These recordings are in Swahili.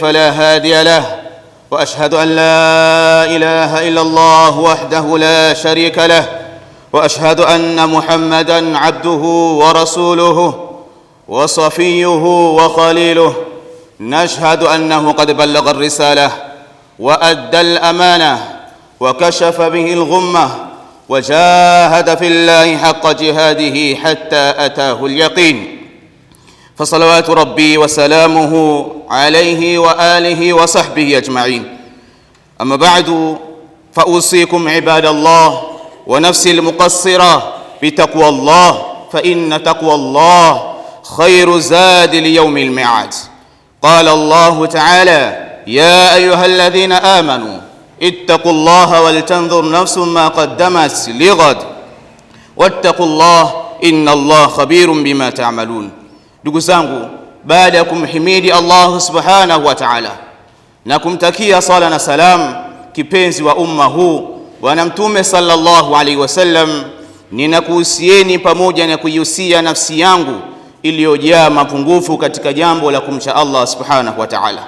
فلا هادي له، وأشهد أن لا إله إلا الله وحده لا شريك له، وأشهد أن محمدًا عبده ورسوله وصفيه وخليله. نشهد أنه قد بلغ الرسالة وأدى الأمانة وكشف به الغمة وجاهد في الله حق جهاده حتى أتاه اليقين، فصلوات ربي وسلامه عليه وآله وصحبه أجمعين. أما بعد، فأوصيكم عباد الله ونفسي المقصرة بتقوى الله، فإن تقوى الله خير زاد ليوم الميعاد. قال الله تعالى: يا أيها الذين آمنوا اتقوا الله ولتنظر نفس ما قدمت لغد واتقوا الله إن الله خبير بما تعملون. Ndugu zangu, baada ya kumhimidi Allah subhanahu wa ta'ala na kumtakia sala na salam kipenzi wa umma huu Bwana Mtume sallallahu alaihi wasallam, ninakuhusieni pamoja na kuihusia nafsi yangu iliyojaa mapungufu katika jambo la kumcha Allah subhanahu wa ta'ala,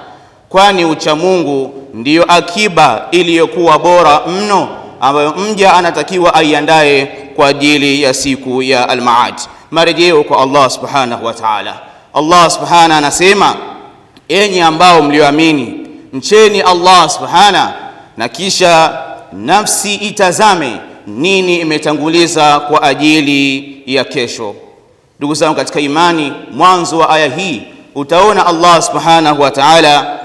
kwani ucha Mungu ndiyo akiba iliyokuwa bora mno ambayo mja anatakiwa aiandae kwa ajili ya siku ya al-Maad, marejeo kwa Allah subhanahu wa ta'ala. Allah subhanahu anasema: enyi ambao mlioamini, mcheni Allah subhanahu, na kisha nafsi itazame nini imetanguliza kwa ajili ya kesho. Ndugu zangu katika imani, mwanzo wa aya hii utaona Allah subhanahu wa ta'ala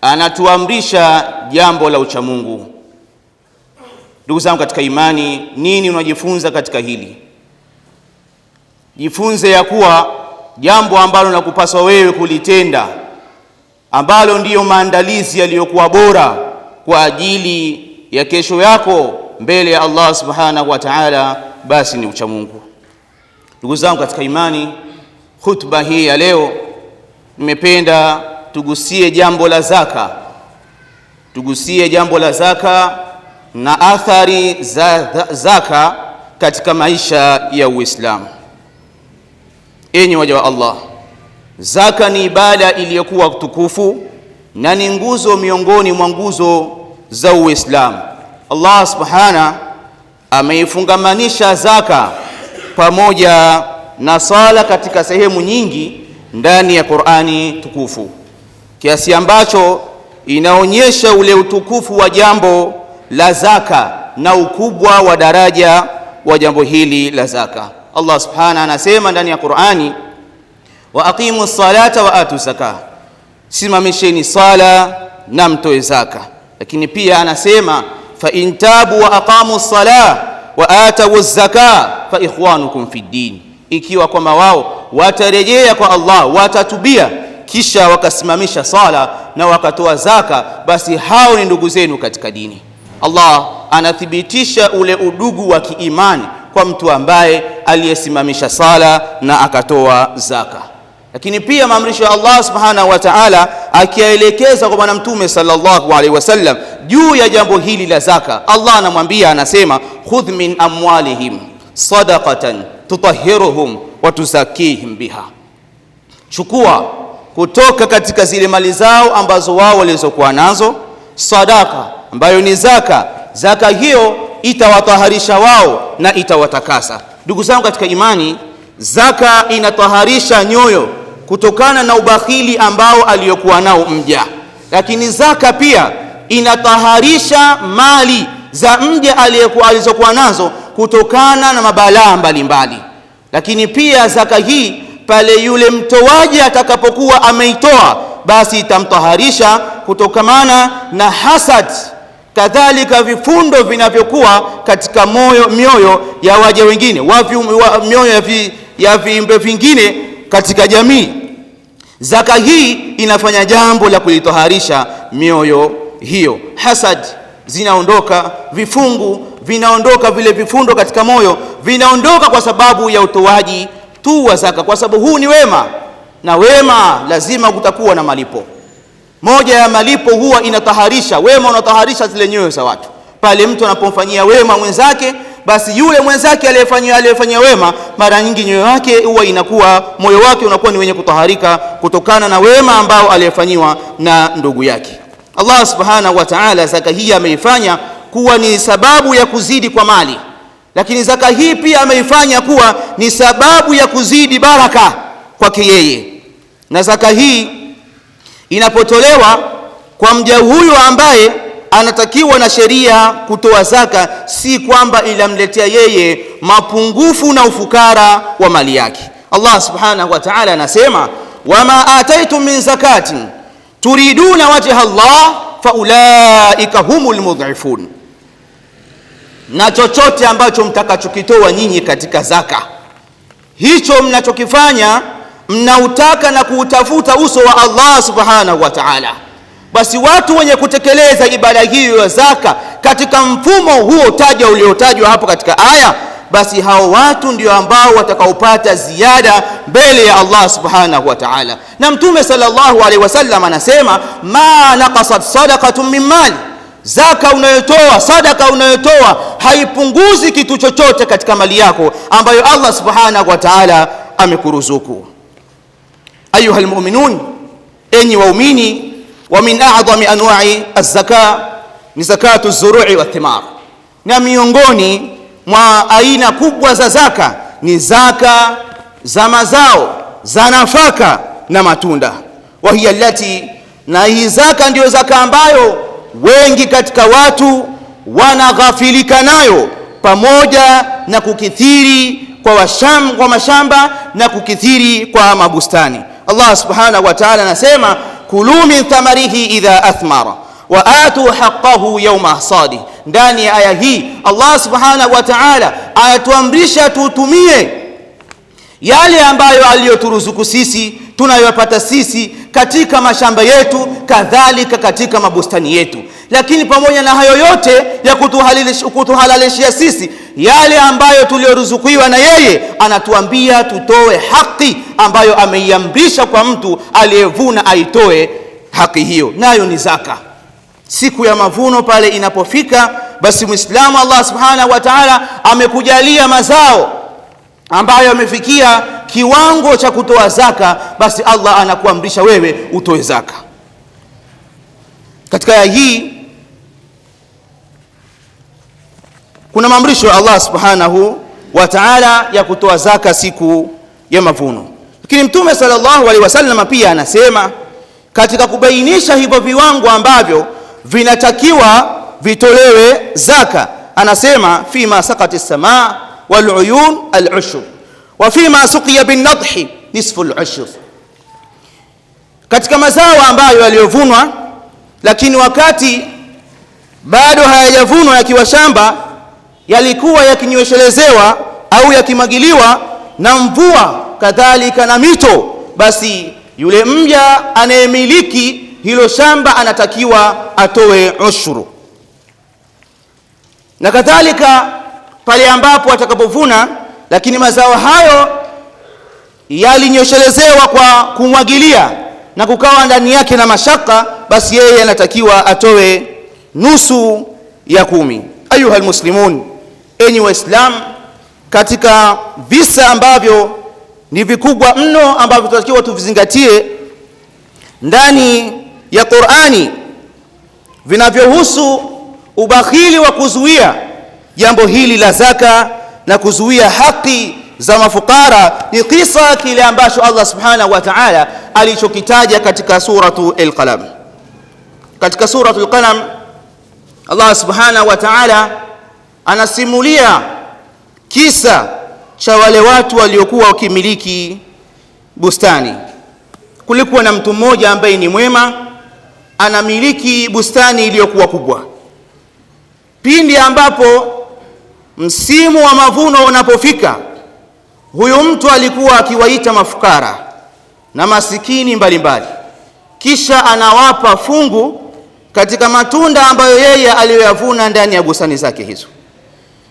anatuamrisha jambo la uchamungu. Ndugu zangu katika imani, nini unajifunza katika hili? Jifunze ya kuwa jambo ambalo nakupaswa wewe kulitenda, ambalo ndiyo maandalizi yaliyokuwa bora kwa ajili ya kesho yako mbele ya Allah subhanahu wa ta'ala, basi ni uchamungu. Ndugu zangu katika imani, khutba hii ya leo nimependa tugusie jambo la zaka. Tugusie jambo la zaka na athari za zaka katika maisha ya Uislamu. Enyi waja wa Allah, zaka ni ibada iliyokuwa tukufu na ni nguzo miongoni mwa nguzo za Uislamu. Allah subhanahu ameifungamanisha zaka pamoja na sala katika sehemu nyingi ndani ya Qur'ani tukufu, kiasi ambacho inaonyesha ule utukufu wa jambo la zaka na ukubwa wa daraja wa jambo hili la zaka. Allah subhanahu anasema ndani ya Qur'ani: wa aqimu salata wa atu zaka, simamisheni sala na mtoe zaka. Lakini pia anasema: fa in tabu wa aqamu salah wa atu zaka fa ikhwanukum fi din, ikiwa kwamba wao watarejea kwa Allah, watatubia, kisha wakasimamisha sala na wakatoa zaka, basi hao ni ndugu zenu katika dini. Allah anathibitisha ule udugu wa kiimani kwa mtu ambaye aliyesimamisha sala na akatoa zaka. Lakini pia maamrisho ya Allah subhanahu wa ta'ala akielekeza kwa Bwana Mtume sallallahu alaihi wasallam juu ya jambo hili la zaka. Allah anamwambia, anasema: khudh min amwalihim sadaqatan tutahhiruhum wa tuzakihim biha, chukua kutoka katika zile mali zao ambazo wao walizokuwa nazo sadaka, ambayo ni zaka. Zaka hiyo itawataharisha wao na itawatakasa. Ndugu zangu katika imani, zaka inataharisha nyoyo kutokana na ubakhili ambao aliyokuwa nao mja, lakini zaka pia inataharisha mali za mja alizokuwa nazo kutokana na mabalaa mbalimbali. Lakini pia zaka hii pale yule mtoaji atakapokuwa ameitoa, basi itamtaharisha kutokamana na hasad, kadhalika vifundo vinavyokuwa katika mioyo ya waja wengine, mioyo ya viumbe vingine katika jamii. Zaka hii inafanya jambo la kulitaharisha mioyo hiyo. Hasad zinaondoka, vifungu vinaondoka, vile vifundo katika moyo vinaondoka kwa sababu ya utoaji tu wa zaka, kwa sababu huu ni wema, na wema lazima kutakuwa na malipo. Moja ya malipo huwa inataharisha, wema unataharisha zile nyoyo za watu. Pale mtu anapomfanyia wema mwenzake, basi yule mwenzake aliyefanyia wema, mara nyingi moyo wake unakuwa ni wenye kutaharika kutokana na wema ambao aliyefanyiwa na ndugu yake. Allah subhanahu wa ta'ala zaka hii ameifanya kuwa ni sababu ya kuzidi kwa mali, lakini zaka hii pia ameifanya kuwa ni sababu ya kuzidi baraka kwake yeye. Na zaka hii inapotolewa kwa mja huyu ambaye anatakiwa na sheria kutoa zaka, si kwamba ilamletea yeye mapungufu na ufukara wa mali yake. Allah subhanahu wa ta'ala anasema, wama ataitum min zakatin turiduna wajha Allah faulaika humul mudhifun, na chochote ambacho mtakachokitoa nyinyi katika zaka, hicho mnachokifanya mnautaka na kuutafuta uso wa Allah subhanahu wa ta'ala, basi watu wenye kutekeleza ibada hiyo ya zaka katika mfumo huo uliotajwa hapo katika aya, basi hao watu ndio ambao watakaopata ziada mbele ya Allah subhanahu wa ta'ala. Na Mtume sallallahu alaihi wasallam anasema, ma naqasat sadaqatun min mali, zaka unayotoa, sadaka unayotoa haipunguzi kitu chochote katika mali yako ambayo Allah subhanahu wa ta'ala amekuruzuku. Ayuha almu'minun, enyi waumini, wa min a'zami anwa'i az-zaka ni zakatu az-zuru'i wath-thimar, na miongoni mwa aina kubwa za zaka ni zaka za mazao, za nafaka na matunda. Wa hiya allati, na hii zaka ndio zaka ambayo wengi katika watu wanaghafilika nayo, pamoja na kukithiri kwa mashamba na kukithiri kwa mabustani. Allah subhanahu wa ta'ala anasema, kulu min thamarihi idha athmara wa atu haqqahu yawma hasadi. Ndani ya aya hii Allah subhanahu wa ta'ala anatuamrisha tutumie yale ambayo aliyoturuzuku sisi, tunayopata sisi katika mashamba yetu, kadhalika katika mabustani yetu. Lakini pamoja na hayo yote ya kutuhalalishia sisi yale ambayo tulioruzukiwa na yeye, anatuambia tutoe haki ambayo ameiamrisha kwa mtu aliyevuna aitoe haki hiyo, nayo ni zaka. Siku ya mavuno pale inapofika, basi Muislamu, Allah subhanahu wa ta'ala amekujalia mazao ambayo yamefikia kiwango cha kutoa zaka, basi Allah anakuamrisha wewe utoe zaka. Katika aya hii kuna maamrisho ya Allah subhanahu wa ta'ala ya kutoa zaka siku ya mavuno, lakini Mtume sallallahu alaihi wasallam pia anasema katika kubainisha hivyo viwango ambavyo vinatakiwa vitolewe zaka, anasema, fima saqati as-samaa wal uyun al-ushr wa fima suqiya bin nadhi nisfu al-ushr, katika mazao ambayo yaliyovunwa lakini wakati bado hayajavunwa yakiwa shamba, yalikuwa yakinyweshelezewa au yakimagiliwa na mvua, kadhalika na mito, basi yule mja anayemiliki hilo shamba anatakiwa atoe ushuru. Na kadhalika pale ambapo atakapovuna lakini mazao hayo yalinyoshelezewa kwa kumwagilia na kukawa ndani yake na mashaka, basi yeye anatakiwa atoe nusu ya 10. Ayuha almuslimun, enyi waislamu, katika visa ambavyo ni vikubwa mno ambavyo tunatakiwa tuvizingatie ndani ya Qur'ani vinavyohusu ubakhili wa kuzuia jambo hili la zaka na kuzuia haki za mafukara, ni kisa kile ambacho Allah subhanahu wa ta'ala alichokitaja katika suratu al-Qalam. Katika suratu al-Qalam Allah subhanahu wa ta'ala anasimulia kisa cha wale watu waliokuwa wakimiliki bustani. Kulikuwa na mtu mmoja ambaye ni mwema, anamiliki bustani iliyokuwa kubwa. Pindi ambapo msimu wa mavuno unapofika, huyu mtu alikuwa akiwaita mafukara na masikini mbalimbali, kisha anawapa fungu katika matunda ambayo yeye aliyoyavuna ndani ya bustani zake hizo.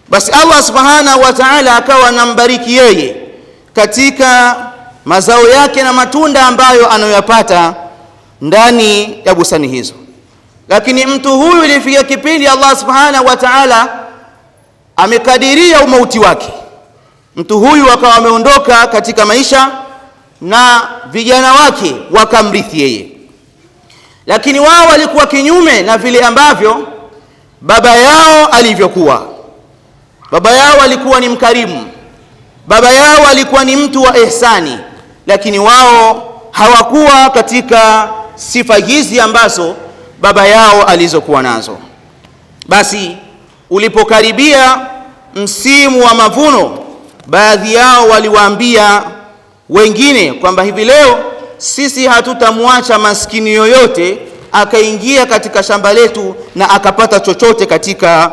Basi Allah subhanahu wa ta'ala akawa anambariki yeye katika mazao yake na matunda ambayo anayoyapata ndani ya bustani hizo. Lakini mtu huyu ilifika kipindi Allah subhanahu wa ta'ala amekadiria umauti wake. Mtu huyu akawa ameondoka katika maisha na vijana wake wakamrithi yeye, lakini wao walikuwa kinyume na vile ambavyo baba yao alivyokuwa. Baba yao alikuwa ni mkarimu, baba yao alikuwa ni mtu wa ihsani, lakini wao hawakuwa katika sifa hizi ambazo baba yao alizokuwa nazo. Basi ulipokaribia msimu wa mavuno, baadhi yao waliwaambia wengine kwamba hivi leo sisi hatutamwacha maskini yoyote akaingia katika shamba letu na akapata chochote katika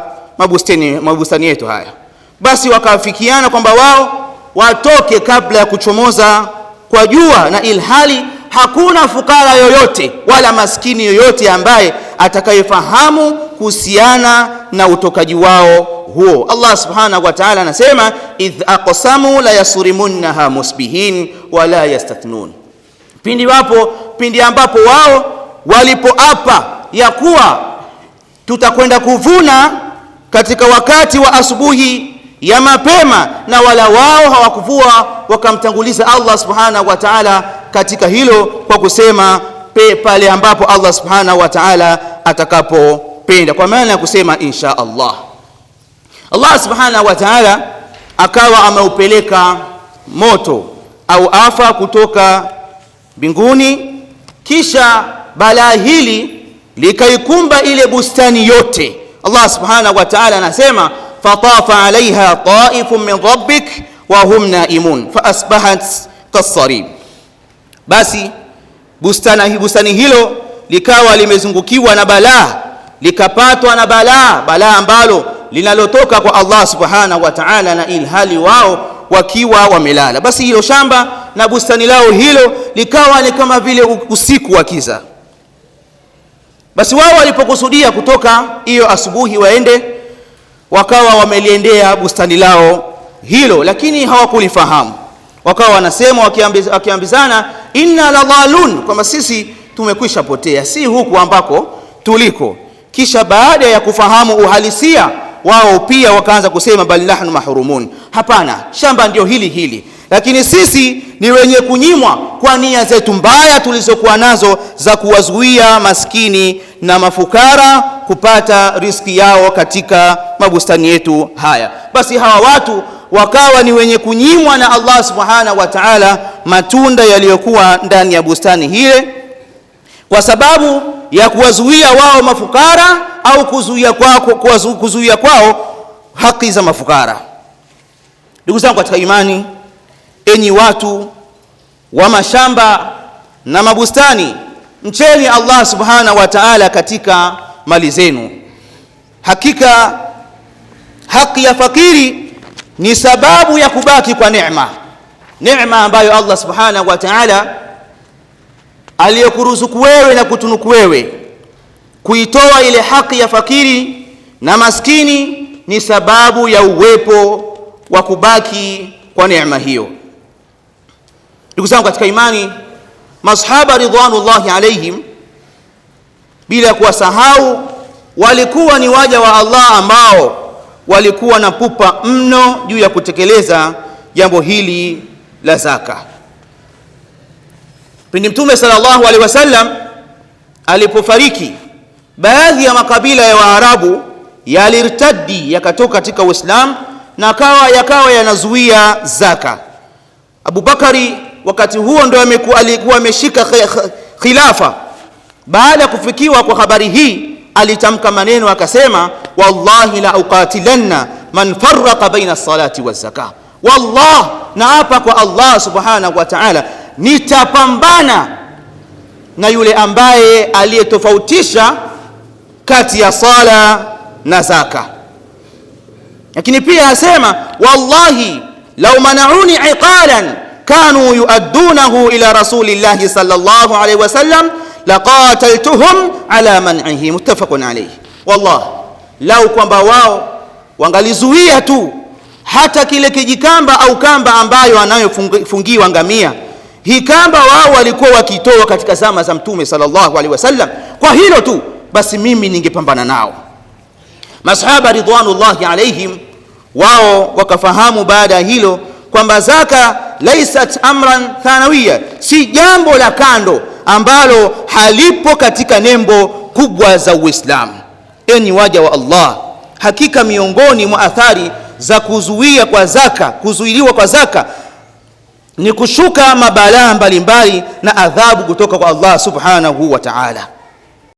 mabustani yetu haya. Basi wakafikiana kwamba wao watoke kabla ya kuchomoza kwa jua, na ilhali hakuna fukara yoyote wala maskini yoyote ambaye atakayefahamu kuhusiana na utokaji wao huo. Allah subhanahu wa ta'ala anasema, idh aqsamu la yasrimunha musbihin wa la yastathnun, pindi ambapo wao walipoapa ya kuwa tutakwenda kuvuna katika wakati wa asubuhi ya mapema, na wala wao hawakuvua, wakamtanguliza Allah subhanahu wa ta'ala katika hilo kwa kusema pale ambapo Allah subhanahu wa ta'ala atakapopenda, kwa maana ya kusema insha Allah. Allah subhanahu wa ta'ala akawa ameupeleka moto au afa kutoka mbinguni, kisha balaa hili likaikumba ile bustani yote. Allah subhanahu wa ta'ala anasema, fatafa alaiha taifun min rabbik wa hum naimun fa asbahat kasarib. Basi bustani hilo likawa limezungukiwa na balaa, likapatwa na balaa ambalo linalotoka kwa Allah subhanahu wa ta'ala, na ilhali wao wakiwa wamelala. Basi hilo shamba na bustani lao hilo likawa ni kama vile usiku wa kiza. Basi wao walipokusudia kutoka hiyo asubuhi waende, wakawa wameliendea bustani lao hilo, lakini hawakulifahamu. Wakawa wanasema wakiambizana, inna la dhalun, kwamba sisi tumekwisha potea, si huku ambako tuliko. Kisha baada ya kufahamu uhalisia, wao pia wakaanza kusema, bal nahnu mahrumun, hapana, shamba ndio hili, lakini sisi ni wenye kunyimwa kwa nia zetu mbaya tulizokuwa nazo za kuwazuia maskini na mafukara kupata riziki yao katika mabustani yetu haya. Basi hawa watu wakawa ni wenye kunyimwa na Allah subhanahu wa ta'ala matunda yaliyokuwa ndani ya bustani hile, kwa sababu ya kuwazuia wao mafukara au kuzuia kwao haki za mafukara. Ndugu zangu katika imani, enyi watu wa mashamba na mabustani, mcheni Allah subhanahu wa ta'ala katika mali zenu. Hakika haki ya fakiri ni sababu ya kubaki kwa neema ambayo Allah subhanahu wa ta'ala aliyokuruzuku wewe na kutunuku wewe. Kuitoa ile haki ya fakiri na maskini ni sababu ya uwepo wa kubaki kwa neema hiyo. Ndugu zangu katika imani, masahaba ridwanullahi alaihim, bila kuwasahau, walikuwa ni waja wa Allah ambao walikuwa na pupa mno juu ya kutekeleza jambo hili la zaka. Pindi Mtume sallallahu alaihi wasallam alipofariki, baadhi ya makabila ya Waarabu yalirtadi, yakatoka katika Uislamu na yakawa yanazuia zaka. Abu Bakari wakati huo ndo alikuwa ameshika khilafa. Baada ya kufikiwa kwa habari hii, alitamka maneno akasema, wallahi la uqatilanna man farraqa baina as-salati waz-zakah, wallah, naapa kwa Allah subhanahu wa ta'ala, nitapambana na yule ambaye aliyetofautisha kati ya sala na zaka. Lakini pia asema, wallahi law mana'uni iqalan kanu yuaddunahu ila rasulillahi sallallahu alayhi wasallam laqataltuhum ala man'ihi, muttafaqun alayhi. Wallah, lau kwamba wao wangalizuia tu hata kile kijikamba au kamba ambayo anayofungiwa ngamia, hii kamba wao walikuwa wakitoa katika zama za Mtume sallallahu alaihi wasallam, kwa hilo tu basi mimi ningepambana nao. Masahaba ridwanullahi alaihim Wao wakafahamu baada ya hilo kwamba zaka laisat amran thanawiya, si jambo la kando ambalo halipo katika nembo kubwa za Uislamu. Enyi waja wa Allah, hakika miongoni mwa athari za kuzuiliwa kwa zaka ni kushuka mabalaa mbalimbali na adhabu kutoka kwa Allah subhanahu wa ta'ala.